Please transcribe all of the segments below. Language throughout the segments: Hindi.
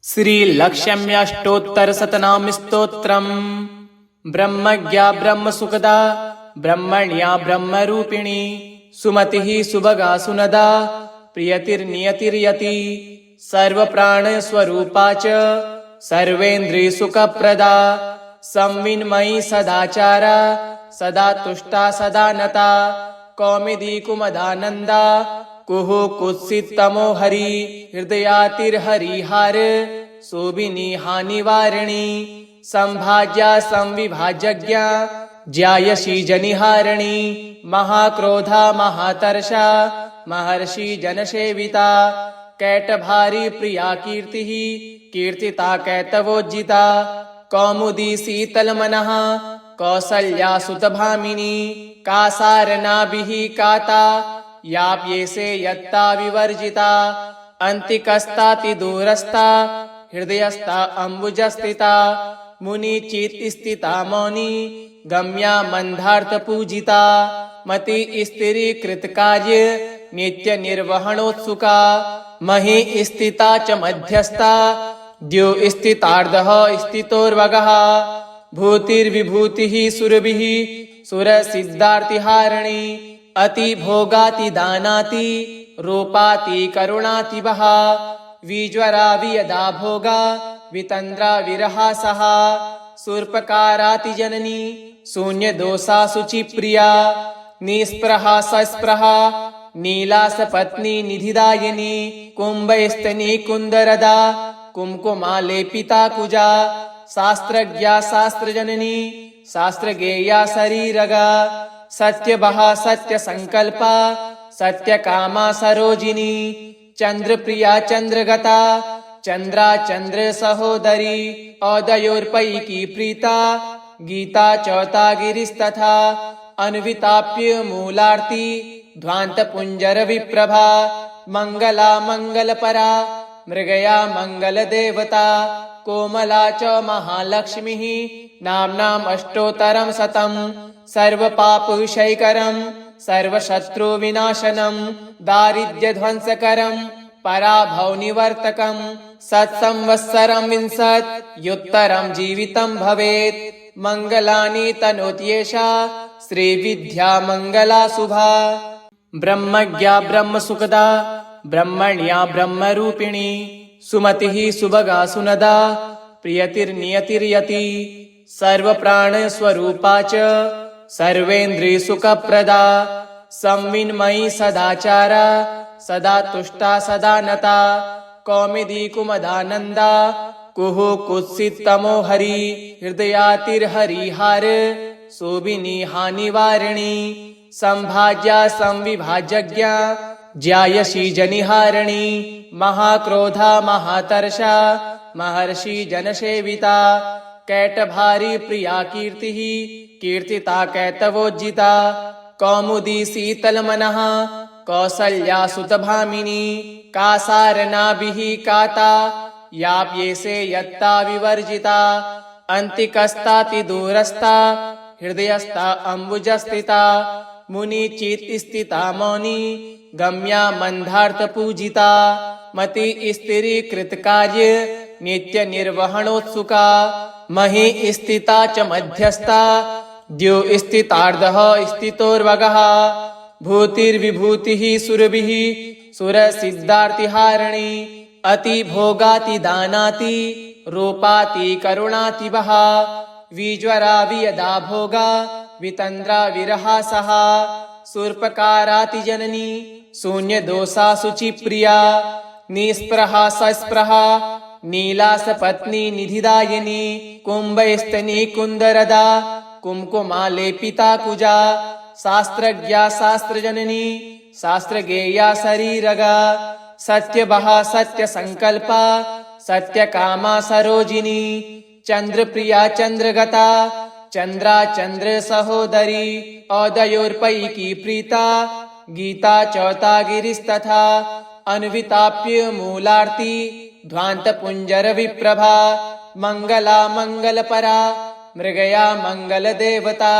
श्रीलक्ष्म्यष्टोत्तरशतनामस्तोत्रम् ब्रह्मज्ञा ब्रह्मसुखदा ब्रह्मण्या ब्रह्मरूपिणी सुमतिः सुभगा सुनदा प्रियतिर्नियतिर्यति सर्वप्राणस्वरूपा च सर्वेन्द्रियसुखप्रदा संविन्मयी सदाचारा सदा तुष्टा सदा नता कौमुदी कुमदानन्दा कुहु कुत्सितमो हरि हृदयातिर्हरिहार शोभिनी हानिवारिणी संभाज्या संविभाज्ञा ज्यायसी जनिहारिणी महाक्रोधा महातर्षा महर्षि जनसेविता कैटभारी प्रिया कीर्तिः कीर्तिता कैतवोज्जिता कौमुदी शीतलमनः कौसल्या सुतभामिनी कासारनाभिः काता याप्येसे यत्ता विवर्जिता अन्तिकस्तातिदूरस्था हृदयस्था अम्बुजस्थिता मुनिचित स्थिता मौनी गम्या मंदार्थपूजिता मति स्त्री कृतकार्य नित्य निर्वहणोत्सुका मही स्थिता च मध्यस्था द्यो स्थितार्धः स्थितोर्वगः भूतिर्विभूतिः सुरभिः सुरसिद्धार्तिहारिणी अति भोगाति दानाति रूपाति करुणाति वहा विज्वरा वियदा भोगा वितन्द्रा विरहासः शूर्पकाराति जननी शून्य दोषा शुचिप्रिया निस्पृहा सस्पृहा नीलासपत्नी निधिदायिनी कुम्भस्तनी कुन्दरदा कुम्कुमा लेपिता कुजा शास्त्रज्ञा शास्त्रजननी शास्त्रज्ञेया शरीरगा सत्यवहा सत्यसंकल्पा सत्यकामा सरोजिनी चंद्रप्रिया चंद्रगता चंद्रा चंद्र सहोदरी औदयोर्पैकी प्रीता गीता चौथा गिरिस्तथा अन्विताप्य मूलार्ति ध्वांत पुंजर विप्रभा मंगला मंगलपरा मृगया मंगल देवता कोमला च महालक्ष्मी नाम्नाम् अष्टोत्तरं शतम् सर्वपापविषयकरं सर्वशत्रुविनाशनं दारिद्र्यध्वंसकरं पराभवनिवर्तकं सत्संवत्सरं विंशत्युत्तरं जीवितं भवेत् मंगलानि तनोत्येषा श्रीविद्या मंगला शुभा ब्रह्मज्ञा ब्रह्मसुखदा ब्रह्मण्या ब्रह्मरूपिणी सुमतिः सुभगा सुनदा प्रियतिर्नियतिर्यति सर्वप्राणस्वरूपा च सर्वेन्द्रियसुखप्रदा संविन्मयी सदाचारा सदा तुष्टा सदा नता कौमुदी कुमदानन्दा कुहु कुत्सितमो हरि हृदयातिर्हरिहार शोभिनी हानिवारिणी संभाज्या संविभाज्ञा ज्यायसी जनिहारिणी महाक्रोधा महातर्षा महर्षि जनसेविता कैटभारी प्रिया कीर्तिः कीर्तिता कैतवोज्जिता कौमुदी शीतलमनः कौसल्या सुतभामिनी कासारनाभिः काता याप्येसे यत्ता विवर्जिता अन्तिकस्तातिदूरस्था हृदयस्था अम्बुजस्थिता मुनिचित स्थिता मौनी गम्या मंदार्थपूजिता मति स्त्री कृतकार्य नित्य निर्वहणोत्सुका मही स्थिता च मध्यस्था द्यो स्थितार्धः स्थितोर्वगः भूतिर्विभूतिः सुरभिः सुरसिद्धार्तिहारिणी अति भोगाति दानाति रूपाति करुणाति वहा विज्वरा वियदा भोगा वितन्द्रा विरहासः शूर्पकाराति जननी शून्य दोषा शुचिप्रिया निस्पृहा सस्पृहा नीलासपत्नी निधिदायिनी कुम्भस्तनी कुन्दरदा कुम्कुमा लेपिता कुजा शास्त्रज्ञा शास्त्रजननी शास्त्रज्ञेया शरीरगा सत्यवहा सत्यसंकल्पा सत्यकामा सरोजिनी चंद्रप्रिया चंद्रगता चंद्रा चंद्र सहोदरी औदयोर्पैकी प्रीता गीता चौथा गिरिस्तथा अन्विताप्य मूलार्ति ध्वांत पुंजर विप्रभा मंगला मंगलपरा मृगया मंगल देवता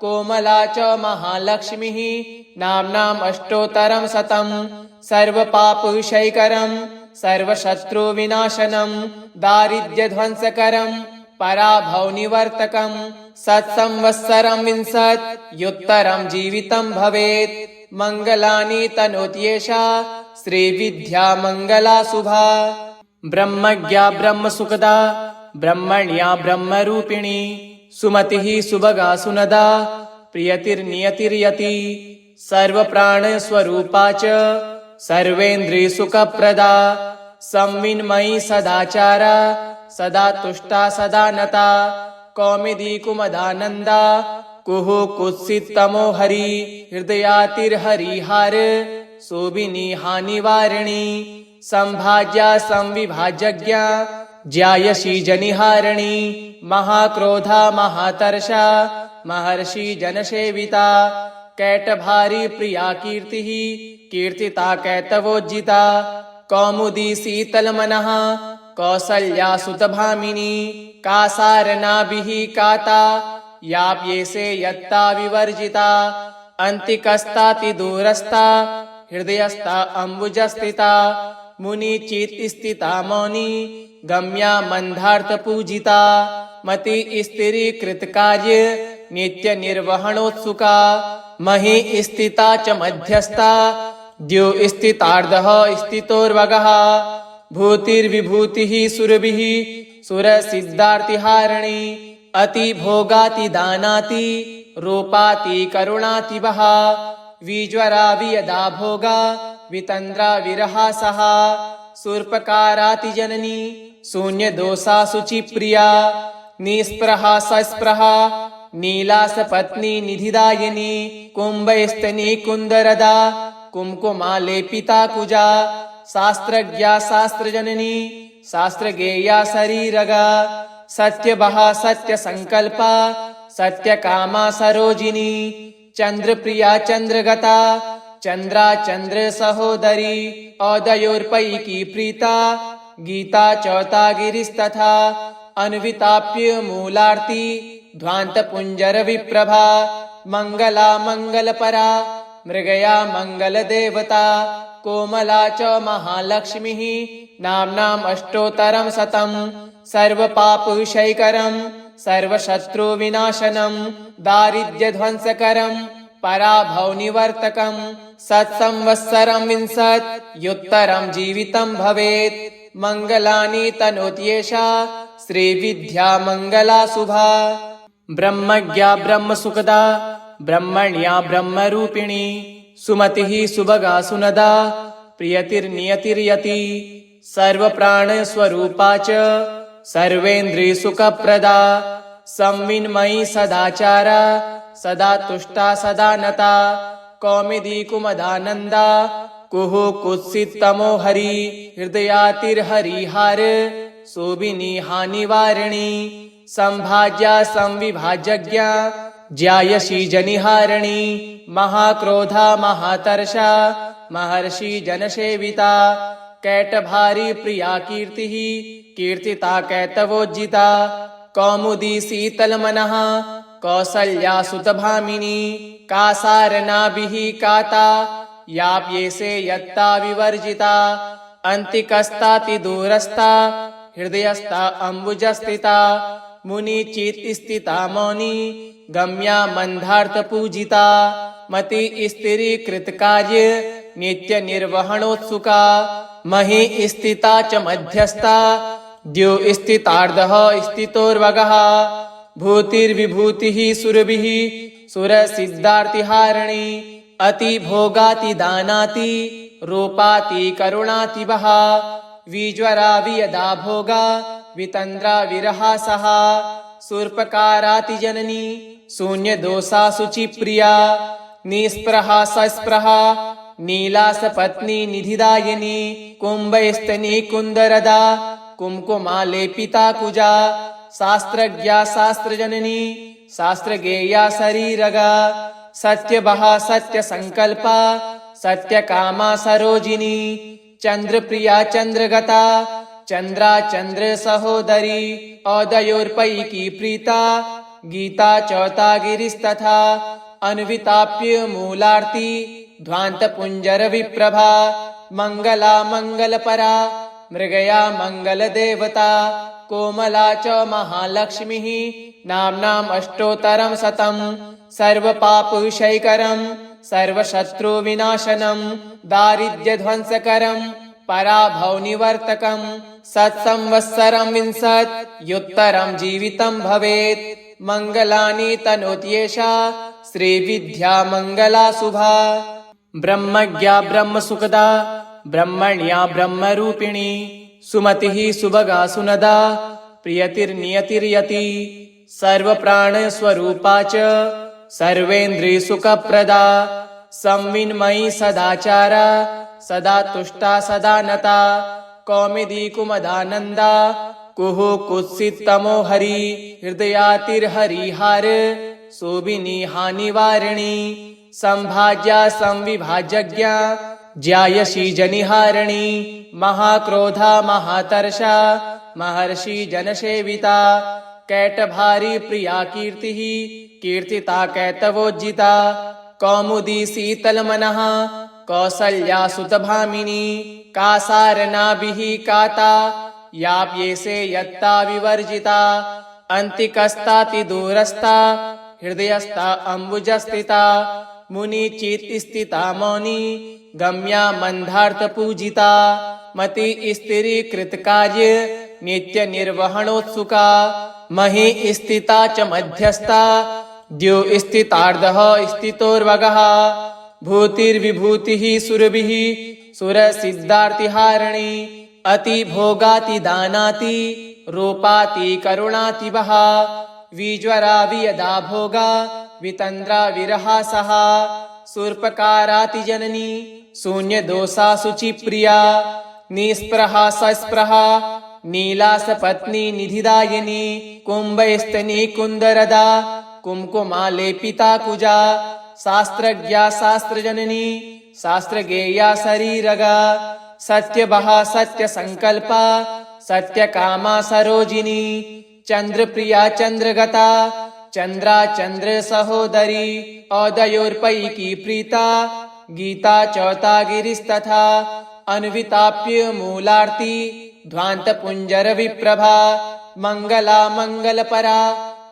कोमला च महालक्ष्मी नाम्नाम् अष्टोत्तरं शतम् सर्वपापविषयकरं सर्वशत्रुविनाशनं दारिद्र्यध्वंसकरं पराभवनिवर्तकं सत्संवत्सरं विंशत्युत्तरं जीवितं भवेत् मंगलानि तनोत्येषा श्रीविद्या मंगला शुभा ब्रह्मज्ञा ब्रह्मसुखदा ब्रह्मण्या ब्रह्मरूपिणी सुमतिः सुभगा सुनदा प्रियतिर्नियतिर्यति सर्वप्राणस्वरूपा च सर्वेन्द्रियसुखप्रदा संविन्मयी सदाचारा सदा तुष्टा सदा नता कौमुदी कुमदानंदा कुहु कुत्सितमो हरि हृदयातिर्हरिहार शोभिनी हानिवारिणी संभाज्या संविभाज्ञा ज्यायसी जनिहारिणी महाक्रोधा महातर्षा महर्षि जनसेविता कैटभारी प्रिया कीर्तिः कीर्तिता कैतवोज्जिता कौमुदी शीतलमनः कौसल्या सुतभामिनी कासारनाभिः काता याप्येसे यत्ता विवर्जिता अन्तिकस्ताति दूरस्था हृदयस्था अम्बुजस्थिता मुनिचित स्थिता मौनी गम्या मंदार्थ पूजिता मति स्त्री कृतकार्य नित्य निर्वहणोत्सुका मही स्थिता च मध्यस्था द्यो स्थितार्धः स्थितोर्वगः भूतिर्विभूतिः सुरभिः सुरसिद्धार्तिहारिणी अति भोगाति दानाति रूपाति करुणाति वहा विज्वरा वियदा भोगा वितन्द्रा विरहासः शूर्पकाराति जननी शून्य दोषा शुचि प्रिया निस्पृहा सस्पृहा नीलास पत्नी निधिदायिनी कुंभस्तनी कुंदरदा कुमकुमा लेपिता कुजा शास्त्रज्ञा शास्त्रजननी शास्त्रगेया शरीरगा सत्यवहा सत्य संकल्पा सत्य कामा सरोजिनी चंद्रप्रिया चंद्रगता चंद्रा चंद्र सहोदरी औदयोर्पैकी प्रीता गीता चौथा गिरिस्तथा अन्विताप्य मूलार्ती ध्वांत पुंजर विप्रभा मंगला मंगलपरा मृगया मंगल देवता कोमला च महालक्ष्मीः नाम्नाम् अष्टोत्तरं शतं सर्वपापविषयकरं सर्वशत्रुविनाशनं दारिद्र्यध्वंसकरं पराभवनिवर्तकं सत्संवत्सरं विंशत्युत्तरं जीवितं भवेत् मंगलानि तनोत्येषा श्रीविद्या मंगला शुभा ब्रह्मज्ञा ब्रह्मसुखदा ब्रह्मण्या ब्रह्मरूपिणी सुमतिः सुभगा सुनदा प्रियतिर्नियतिर्यति सर्वप्राणस्वरूपा च सर्वेन्द्रियसुखप्रदा संविन्मयी सदाचारा सदा तुष्टा सदा नता कौमुदी कुमदानंदा कुहु कुत्सितमो हरि हृदयातिर्हरिहार शोभिनी हानिवारिणी संभाज्या संविभाज्ञा ज्यायसी जनिहारिणी महाक्रोधा महातर्षा महर्षि जनसेविता कैटभारी प्रिया कीर्तिः कीर्तिता कैतवोज्जिता कौमुदी शीतलमनः कौसल्या सुतभामिनी कासारनाभिः काता याप्येसे यत्ता विवर्जिता अन्तिकस्ताति दूरस्था हृदयस्था अम्बुजस्थिता मुनिचित स्थिता मौनी गम्या मंदार्थ पूजिता मति स्त्री कृतकार्य नित्य निर्वहणोत्सुका मही स्थिता च मध्यस्था द्यो स्थितार्धः स्थितोर्वगः भूतिर्विभूतिः सुरभिः सुरसिद्धार्तिहारिणी अति भोगाति दानाति रूपाति करुणाति वहा विज्वरा वियदा भोगा वितन्द्रा विरहासः शूर्पकाराति जननी शून्य दोषा शुचि प्रिया निस्पृहा सस्पृहा नीलास पत्नी निधिदायिनी कुंभस्तनी कुंदरदा कुमकुमा लेपिता कुजा शास्त्रज्ञा शास्त्रजननी शास्त्रगेया शरीरगा सत्यवहा सत्य संकल्पा सत्य कामा सरोजिनी चंद्रप्रिया चंद्रगता चंद्रा चंद्र सहोदरी औदयोर्पैकी प्रीता गीता चौथा गिरिस्तथा अन्विताप्य मूलार्ती ध्वांत पुंजर विप्रभा मंगला मंगलपरा मृगया मङ्गलदेवता कोमला च महालक्ष्मीः नाम्नाम् अष्टोत्तरं शतम् सर्वपापविषयकरं सर्वशत्रुविनाशनं दारिद्र्यध्वंसकरं पराभवनिवर्तकं सत्संवत्सरं विंशत्युत्तरं जीवितं भवेत् मङ्गलानि तनोत्येषा श्रीविद्या मङ्गला शुभा ब्रह्मज्ञा ब्रह्मसुखदा ब्रह्मण्या ब्रह्मरूपिणी सुमतिः सुभगा सुनदा प्रियतिर्नियतिर्यति सर्वप्राणस्वरूपा च सर्वेन्द्रियसुखप्रदा संविन्मयी सदाचारा सदा तुष्टा सदा नता कौमुदी कुमदानन्दा कुहु कुत्सितमो हरि हृदयातिर्हरिहार शोभिनी हानिवारिणी संभाज्या संविभाज्ञा ज्यायसी जनिहारिणी महाक्रोधा महातर्षा महर्षि जनसेविता कैटभारी प्रिया कीर्तिः कीर्तिता कैतवोज्जिता कौमुदी शीतलमनः कौसल्या सुतभामिनी कासारनाभिः काता याप्येसे यत्ता विवर्जिता अन्तिकस्तातिदूरस्था हृदयस्था अम्बुजस्थिता मुनिचित्स्थिता मौनी गम्या मन्दार्थपूजिता मति स्थिरीकृतकार्य नित्यनिर्वहणोत्सुका मही स्थिता च मध्यस्था द्युस्थितार्धः स्थितोर्वगः भूतिर्विभूतिः सुरभिः सुरसिद्धार्तिहारिणी अतिभोगातिदानाति रूपाति करुणातिवः विज्वरा वियदा भोगा वितन्द्रा विरहासः शूर्पकारातिजननी शून्यदोषा शुचिप्रिया निःस्पृहा सस्पृहा नीलासपत्नी निधिदायिनी कुम्भस्तनी कुन्दरदा कुम्कुमालेपिता कुजा शास्त्रज्ञा शास्त्रजननी शास्त्रगेया शरीरगा सत्यवहा सत्यसङ्कल्पा सत्यकामा सरोजिनी चन्द्रप्रिया चन्द्रगता चन्द्रा चन्द्र सहोदरी औदयोर्पैकी प्रीता गीता चौता गिरिस्तथा अन्विताप्य मूलार्ति ध्वान्तपुञ्जर विप्रभा मङ्गला मङ्गलपरा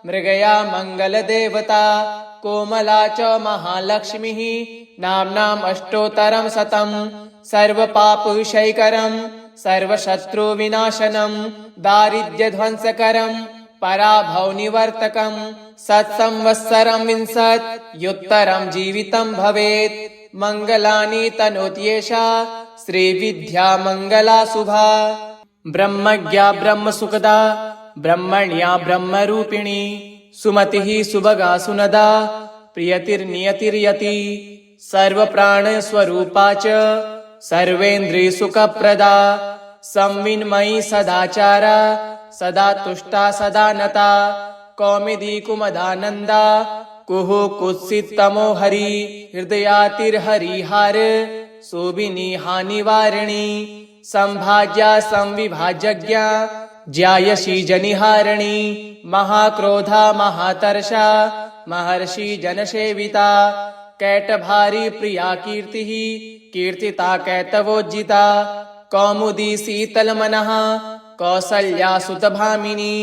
मृगया मङ्गलदेवता कोमला च महालक्ष्मीः नाम्नाम् अष्टोत्तरं शतम् सर्वपापविषयकरं सर्वशत्रुविनाशनं दारिद्र्यध्वंसकरं पराभवनिवर्तकं सत्संवत्सरं विंशत्युत्तरं जीवितं भवेत् मङ्गलानि तनोत्येषा श्रीविद्या मङ्गला शुभा ब्रह्मज्ञा ब्रह्मसुखदा ब्रह्मण्या ब्रह्मरूपिणी सुमतिः सुभगा सुनदा प्रियतिर्नियतिर्यति सर्वप्राणस्वरूपा च सर्वेन्द्रियसुखप्रदा संविन्मयी सदाचारा सदा तुष्टा सदा नता कौमुदी कुमदानन्दा कुहु कुत्सितमो हरि हृदयातिर्हरिहार शोभिनी हानिवारिणी संभाज्या संविभाज्ञा ज्यायसी जनिहारिणी महाक्रोधा महातर्षा महर्षि जनसेविता कैटभारी प्रिया कीर्तिः कीर्तिता कैतवोज्जिता कौमुदी शीतलमनः कौसल्या सुतभामिनी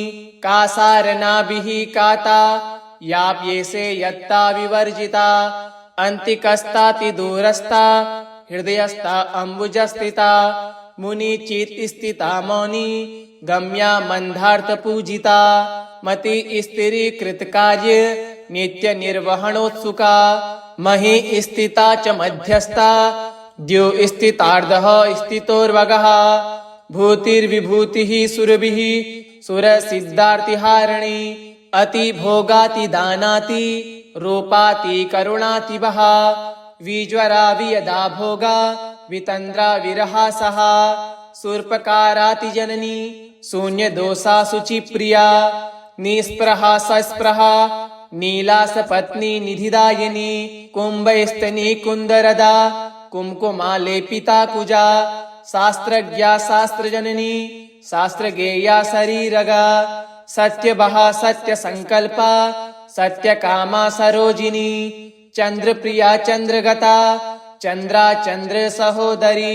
कासारनाभिः काता याप्येसे यत्ता विवर्जिता अन्तिकस्तातिदूरस्था हृदयस्था अम्बुजस्थिता मुनिचित्स्थिता मौनी गम्या मन्दार्थपूजिता मति स्थिरीकृतकार्य नित्यनिर्वहणोत्सुका मही स्थिता च मध्यस्था द्युस्थितार्धः स्थितोर्वगः भूतिर्विभूतिः सुरभिः सुरसिद्धार्तिहारिणी अतिभोगातिदानाति रूपाति करुणातिवः विज्वरा वियदा भोगा वितन्द्रा विरहासः शूर्पकारातिजननी शून्यदोषा शुचिप्रिया निःस्पृहा सस्पृहा नीलासपत्नी निधिदायिनी कुम्भस्तनी कुन्दरदा कुम्कुमालेपिता कुजा शास्त्रज्ञा शास्त्रजननी शास्त्रगेया शरीरगा सत्यवहा चंद्रा चंद्र सहोदरी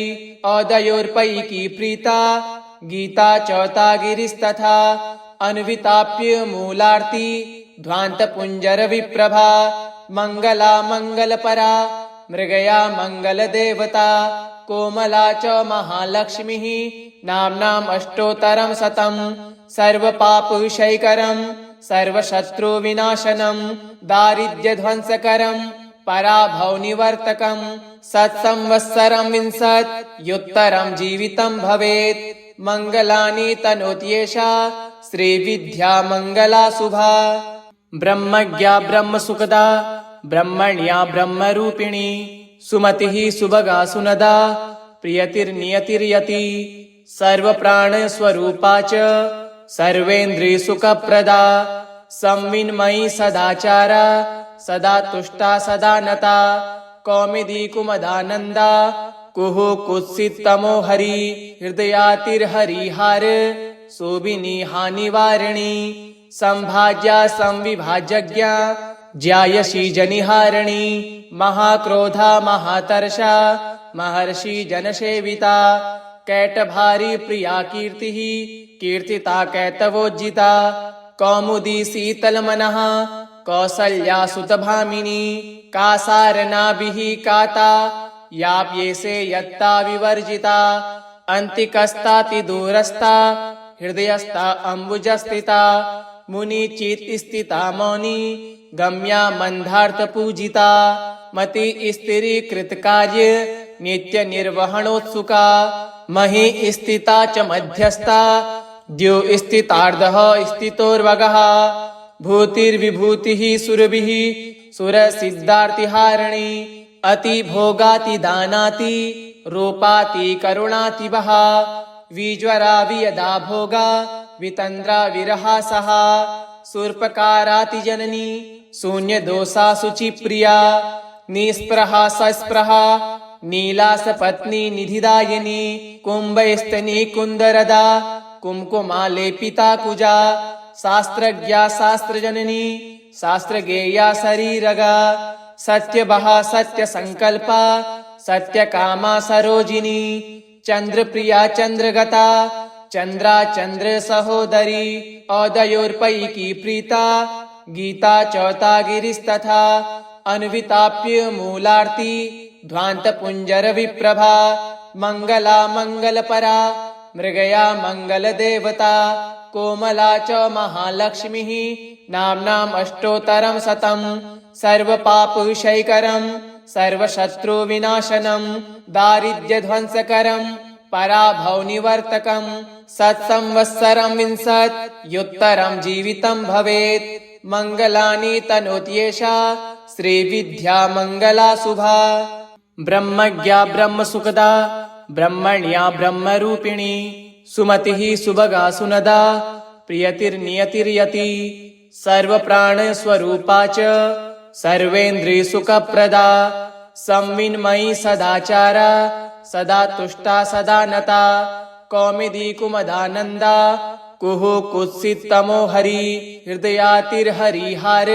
औदयोर्पैकी प्रीता गीता चौथा गिरिस्तथा अन्विताप्य मूलार्ती ध्वांत पुंजर विप्रभा मंगला मंगलपरा मृगया मंगल देवता कोमला च महालक्ष्मीः नाम्नाम् अष्टोत्तरं शतं सर्वपापविषयकरं सर्वशत्रुविनाशनं दारिद्र्यध्वंसकरं पराभवनिवर्तकं सत्संवत्सरं विंशत्युत्तरं जीवितं भवेत् मंगलानि तनोत्येषा श्रीविद्या मंगला शुभा ब्रह्मज्ञा ब्रह्मसुखदा ब्रह्मण्या ब्रह्मरूपिणी सुमतिः सुभगा सुनदा प्रियतिर्नियतिर्यति सर्वप्राणस्वरूपा च सर्वेन्द्रियसुखप्रदा संविन्मयी सदाचारा सदा तुष्टा सदा नता कौमुदी कुमदानन्दा कुहु कुत्सितमो हरि हृदयातिर्हरिहार शोभिनी हानिवारिणी संभाज्या संविभाज्ञा ज्यायसी जनिहारिणी महाक्रोधा महातर्षा महर्षि जनसेविता कैटभारी प्रिया कीर्तिः कीर्तिता कैतवोज्जिता कौमुदी शीतलमनः कौसल्या सुतभामिनी कासारनाभिः काता याप्येसे यत्ता विवर्जिता अन्तिकस्तातिदूरस्था हृदयस्था अम्बुजस्थिता मुनिचित स्थिता मौनी गम्या मंदार्थ पूजिता मति स्त्री कृत कार्य नित्य निर्वहणोत्सुका मही स्थिता च मध्यस्था द्यो स्थितार्धः स्थितोर्वगः भूतिर्विभूतिः सुरभिः सुरसिद्धार्तिहारिणी अति भोगाति दानाति रूपाति करुणाति वः विज्वरा वियदा भोगा वितन्द्रा विरहासः शूर्पकाराति जननी शून्य दोषा शुचि प्रिया निस्पृहा सस्पृहा नीलास पत्नी निधिदायिनी कुंभस्तनी कुंदरदा कुमकुमा लेपिता कुजा शास्त्रज्ञा शास्त्रजननी शास्त्रज्ञेया शरीरगा सत्यवहा सत्य संकल्पा सत्यकामा सरोजिनी चंद्रप्रिया चंद्रगता चंद्रा चंद्र सहोदरी औदयोर्पैकी प्रीता गीता चौथा गिरिस्तथा अन्विताप्य मूलार्ती ध्वांत पुंजर विप्रभा मंगला मंगलपरा मृगया मंगल देवता कोमला च महालक्ष्मीः नाम्नाम् अष्टोत्तरं शतं सर्वपापविषयकरं सर्वशत्रुविनाशनं दारिद्र्यध्वंसकरं पराभवनिवर्तकं सत्संवत्सरं विंशत्युत्तरं जीवितं भवेत् मंगलानि तनोत्येषा श्रीविद्या मंगला शुभा ब्रह्मज्ञा ब्रह्मसुखदा ब्रह्मण्या ब्रह्मरूपिणी सुमतिः सुभगा सुनदा प्रियतिर्नियतिर्यति सर्वप्राणस्वरूपा च सर्वेन्द्रियसुखप्रदा संविन्मयी सदाचारा सदा तुष्टा सदा नता कौमुदी कुमदानन्दा कुहु कुत्सितमो हरि हृदयातिर्हरिहार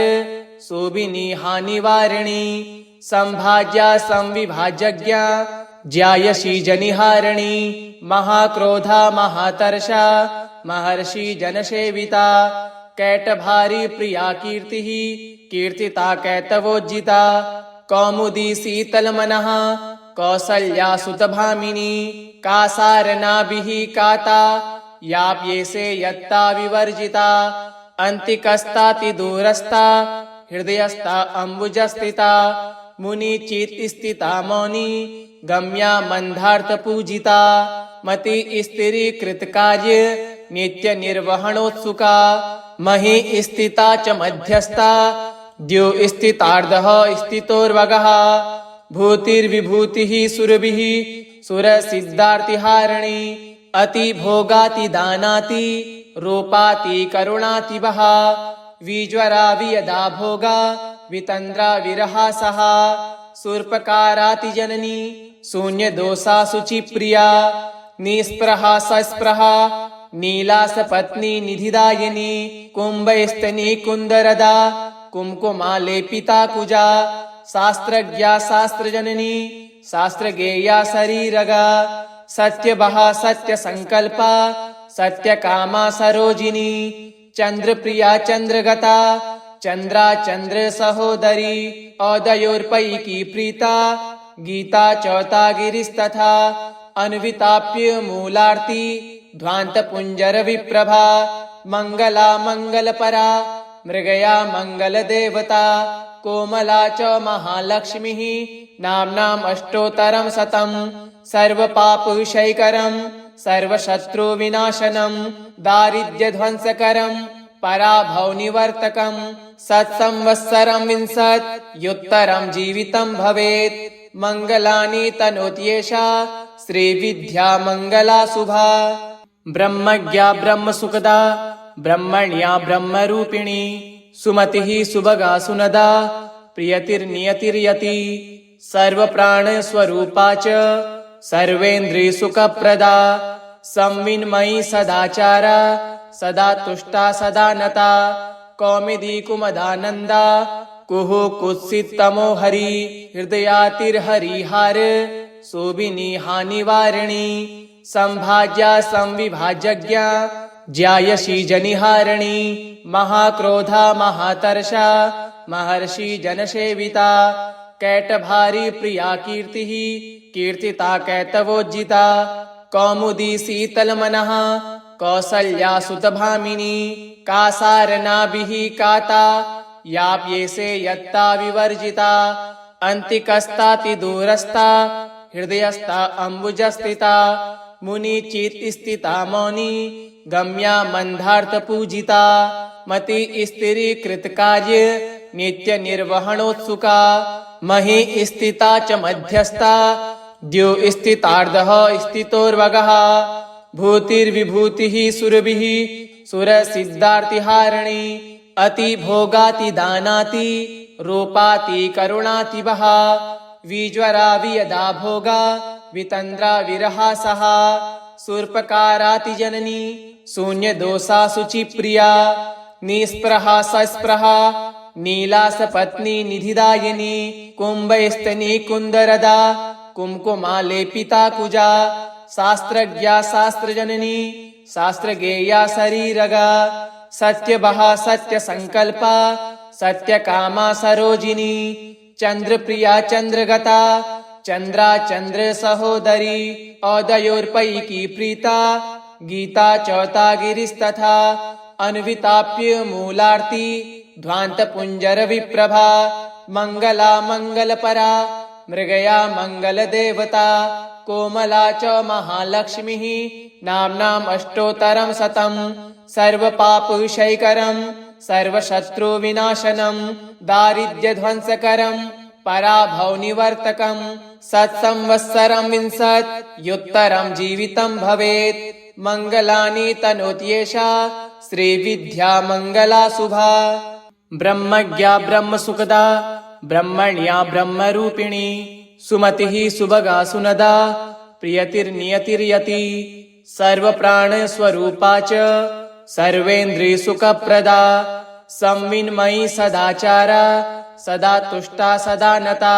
शोभिनी हानिवारिणी संभाज्या संविभाज्ञा ज्यायसी जनिहारिणी महाक्रोधा महातर्षा महर्षि जनसेविता कैटभारी प्रिया कीर्तिः कीर्तिता कैतवोज्जिता कौमुदी शीतलमनः कौसल्या सुतभामिनी कासारनाभिः काता याप्येसे यत्ता विवर्जिता अन्तिकस्तातिदूरस्था हृदयस्था अम्बुजस्थिता मुनिचित स्थिता मौनी गम्या मंदार्थ पूजिता मति स्त्री कृत कार्य नित्य निर्वहणोत्सुका मही स्थिता च मध्यस्था द्यो स्थितार्धः स्थितोर्वगः भूतिर्विभूतिः सुरभिः सुरसिद्धार्तिहारिणी अति भोगाति दानाति रूपाति करुणाति वः विज्वरा वियदा भोगा वितन्द्रा विरहासः शूर्पकाराति जननी शून्य दोषा शुचि प्रिया निस्पृहा सस्पृहा नीलास पत्नी निधिदायिनी कुंभस्तनी कुंदरदा कुमकुमा लेपिता कुजा शास्त्रज्ञा शास्त्रजननी शास्त्रगेया शरीरगा सत्यबहा सत्यसङ्कल्पा सत्यकामा सरोजिनी चन्द्रप्रिया चन्द्रगता चन्द्रा चन्द्र सहोदरी औदयोर्पैकी प्रीता गीता चौथा गिरिस्तथा अन्विताप्य मूलार्ति ध्वान्तपुञ्जर विप्रभा मङ्गला मङ्गलपरा मृगया मङ्गलदेवता कोमला च महालक्ष्मीः नाम्नाम् अष्टोत्तरं शतं सर्वपापविषयकरं सर्वशत्रुविनाशनं दारिद्र्यध्वंसकरं पराभवनिवर्तकं सत्संवत्सरं विंशत्युत्तरं जीवितं भवेत् मङ्गलानि तनोत्येषा श्रीविद्या मङ्गला शुभा ब्रह्मज्ञा ब्रह्मसुखदा ब्रह्मण्या ब्रह्मरूपिणी सुमतिः सुभगा सुनदा प्रियतिर्नियतिर्यति सर्वप्राणस्वरूपा च सर्वेन्द्रियसुखप्रदा संविन्मयी सदाचारा सदा तुष्टा सदा नता कौमुदी कुमदानन्दा कुहु कुत्सितमो हरि हृदयातिर्हरिहार शोभिनी हानिवारिणी संभाज्या संविभाज्ञा ज्यायसी जनिहारिणी महाक्रोधा महातर्षा महर्षि जनसेविता कैटभारी प्रिया कीर्तिः कीर्तिता कैतवोज्जिता कौमुदी शीतलमनः कौसल्या सुतभामिनी कासारनाभिः काता याप्येसे यत्ता विवर्जिता अन्तिकस्तातिदूरस्था हृदयस्था अम्बुजस्थिता मुनिचित स्थिता मौनी गम्या मंदार्थ पूजिता मति स्त्री कृतकार्य नित्य निर्वहणोत्सुका मही स्थिता च मध्यस्था द्यो स्थितार्धः स्थितोर्वगः भूतिर्विभूतिः सुरभिः सुरसिद्धार्तिहारिणी अतिभोगातिदानाति रूपाति करुणातिवहा विज्वरा वियदा भोगा वितन्द्रा विरहासः शूर्पकाराति जननी शून्यदोषा शुचिप्रिया निस्पृहा सस्पृहा नीलासपत्नी निधिदायिनी कुम्भस्तनी कुन्दरदा कुम्कुमा लेपिता कुजा शास्त्रज्ञा शास्त्रजननी शास्त्रगेया शरीरगा सत्यबहा सत्यसङ्कल्पा सत्यकामा सरोजिनी चन्द्रप्रिया चन्द्रगता चन्द्रा चन्द्र सहोदरी औदयोर्पैकी प्रीता गीता चौथा गिरिस्तथा अन्विताप्य मूलार्ति ध्वान्तपुञ्जर विप्रभा मङ्गला मङ्गलपरा मृगया मङ्गलदेवता कोमला च महालक्ष्मीः नाम्नाम् अष्टोत्तरं शतं सर्वपापविषयकरं सर्वशत्रुविनाशनं दारिद्र्यध्वंसकरं पराभवनिवर्तकं सत्संवत्सरं विंशत्युत्तरं जीवितं भवेत् मङ्गलानि तनोत्येषा श्रीविद्या मङ्गला शुभा ब्रह्मज्ञा ब्रह्मसुखदा ब्रह्मण्या ब्रह्मरूपिणी सुमतिः सुभगा सुनदा प्रियतिर्नियतिर्यति सर्वप्राणस्वरूपा च सर्वेन्द्रियसुखप्रदा संविन्मयी सदाचारा सदा तुष्टा सदा नता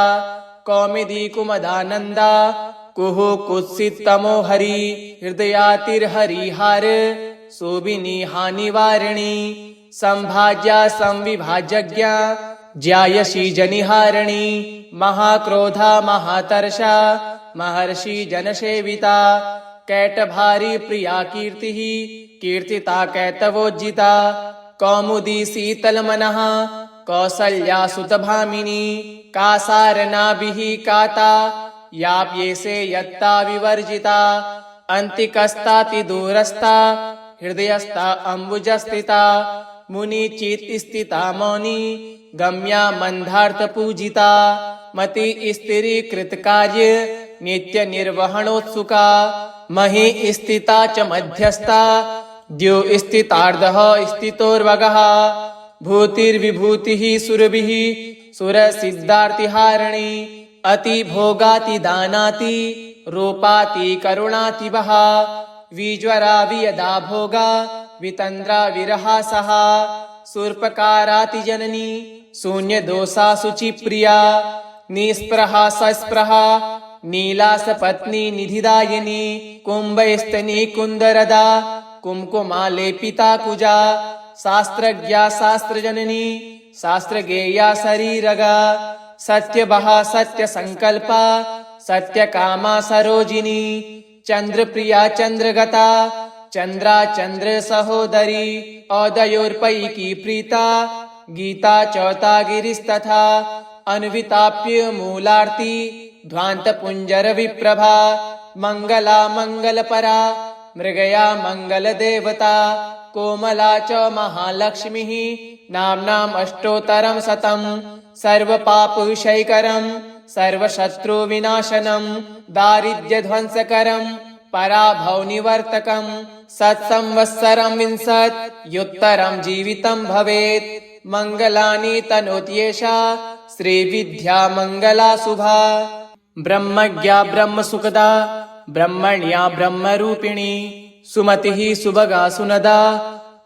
कौमुदी कुमदानन्दा कुहु कुत्सितमो हरि हृदयातिर्हरिहार शोभिनी हानिवारिणी संभाज्या संविभाज्ञा ज्यायसी जनिहारिणी महाक्रोधा महातर्षा महर्षि जनसेविता कैटभारी प्रिया कीर्तिः कीर्तिता कैतवोज्जिता कौमुदी शीतलमनः कौसल्या सुतभामिनी कासारनाभिः काता याप्येसे यत्ता विवर्जिता अन्तिकस्तातिदूरस्था हृदयस्था अम्बुजस्थिता मुनिचित स्थिता मौनी गम्या मंदार्थ पूजिता मति स्त्री कृतकार्य नित्य निर्वहणोत्सुका मही स्थिता च मध्यस्था द्यो स्थितार्धः स्थितोर्वगः भूतिर्विभूतिः सुरभिः सुरसिद्धार्तिहारिणी अतिभोगातिदानाति रूपाति करुणातिवः विज्वरा वियदा भोगा वितन्द्रा विरहासः शूर्पकाराति जननी शून्यदोषा शुचिप्रिया निस्पृहा सस्पृहा नीलासपत्नी निधिदायिनी कुम्भस्तनी कुन्दरदा कुम्कुमालेपिता कुजा शास्त्रज्ञा शास्त्रजननी शास्त्रगेया शरीरगा सत्यवहा सत्यसङ्कल्पा सत्यकामा सरोजिनी चन्द्रप्रिया चन्द्रगता चन्द्रा चन्द्र सहोदरी औदयोर्पैकी प्रीता गीता चौथा गिरिस्तथा अन्विताप्य मूलार्ती ध्वान्तपुञ्जर विप्रभा मङ्गला मङ्गलपरा मृगया मङ्गलदेवता कोमला च महालक्ष्मीः नाम्नाम् अष्टोत्तरं शतं सर्वपापविषयकरं सर्वशत्रुविनाशनं दारिद्र्यध्वंसकरं पराभवनिवर्तकं सत्संवत्सरं विंशत्युत्तरं जीवितं भवेत् मङ्गलानि तनोत्येषा श्रीविद्या मङ्गला शुभा ब्रह्मज्ञा ब्रह्मसुखदा ब्रह्मण्या ब्रह्मरूपिणी सुमतिः सुभगा सुनदा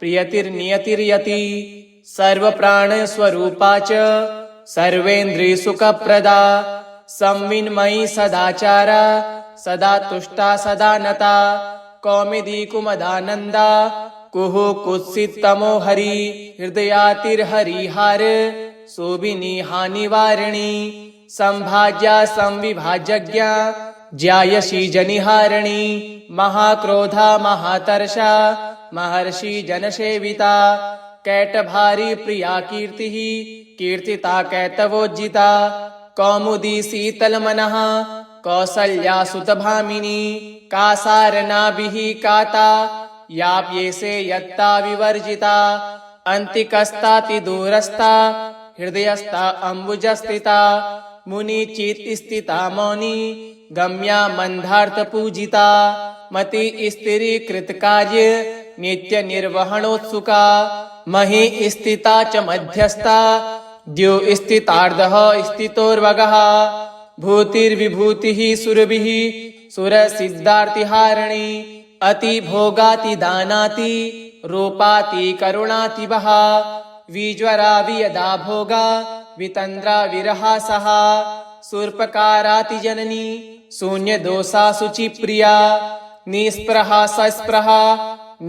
प्रियतिर्नियतिर्यति सर्वप्राणस्वरूपा च सर्वेन्द्रियसुखप्रदा संविन्मयी सदाचारा सदा तुष्टा सदा नता कौमुदी कुमदानन्दा कुहु कुत्सितमो हरि हृदयातिर्हरिहार शोभिनी हानिवारिणी संभाज्या संविभाज्ञा ज्यायसी जनिहारिणी महाक्रोधा महातर्षा महर्षि जनसेविता कैटभारी प्रिया कीर्तिः कीर्तिता कैतवोज्जिता कौमुदी शीतलमनः कौसल्या सुतभामिनी कासारनाभिः काता याप्येसे यत्ता विवर्जिता अन्तिकस्तातिदूरस्था हृदयस्था अम्बुजस्थिता मुनिचित्स्थिता मौनी गम्या मन्दार्थपूजिता मति स्थिरीकृतकार्य नित्यनिर्वहणोत्सुका मही स्थिता च मध्यस्था द्यो स्थितार्धः स्थितोर्वगः भूतिर्विभूतिः सुरभिः सुरसिद्धार्तिहारिणी अतिभोगातिदानाति रूपाति करुणातिवः विज्वरा वियदा भोगा वितन्द्रा विरहासः शूर्पकारातिजननी शून्यदोषा शुचिप्रिया निःस्पृहा सस्पृहा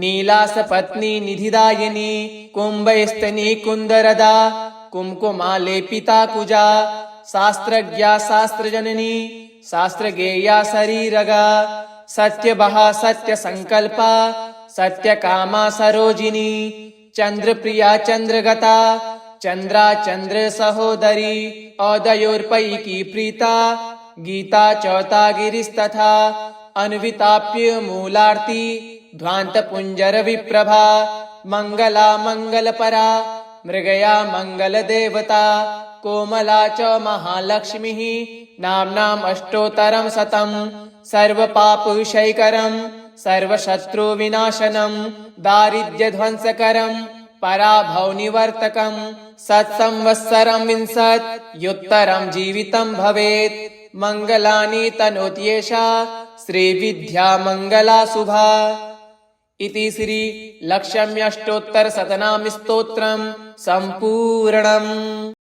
नीलासपत्नी निधिदायिनी कुम्भस्तनी कुन्दरदा कुम्कुमालेपिता कुजा शास्त्रज्ञा शास्त्रजननी शास्त्रगेया शरीरगा सत्यवहा सत्यसङ्कल्पा सत्यकामा सरोजिनी चन्द्रप्रिया चन्द्रगता चन्द्रा चन्द्र सहोदरी औदयोर्पैकी प्रीता गीता चौथा गिरिस्तथा अन्विताप्य मूलार्ती ध्वान्तपुञ्जर विप्रभा मङ्गला मङ्गलपरा मृगया मङ्गलदेवता कोमला च महालक्ष्मीः नाम्नाम् अष्टोत्तरं शतं सर्वपापविषयकरं सर्वशत्रुविनाशनं दारिद्र्यध्वंसकरं पराभवनिवर्तकं सत्संवत्सरं विंशत्युत्तरं जीवितं भवेत् मङ्गलानि तनोत्येषा श्रीविद्या मङ्गला शुभा इति श्री लक्ष्म्यष्टोत्तरशतनाम स्तोत्रम् सम्पूर्णम्।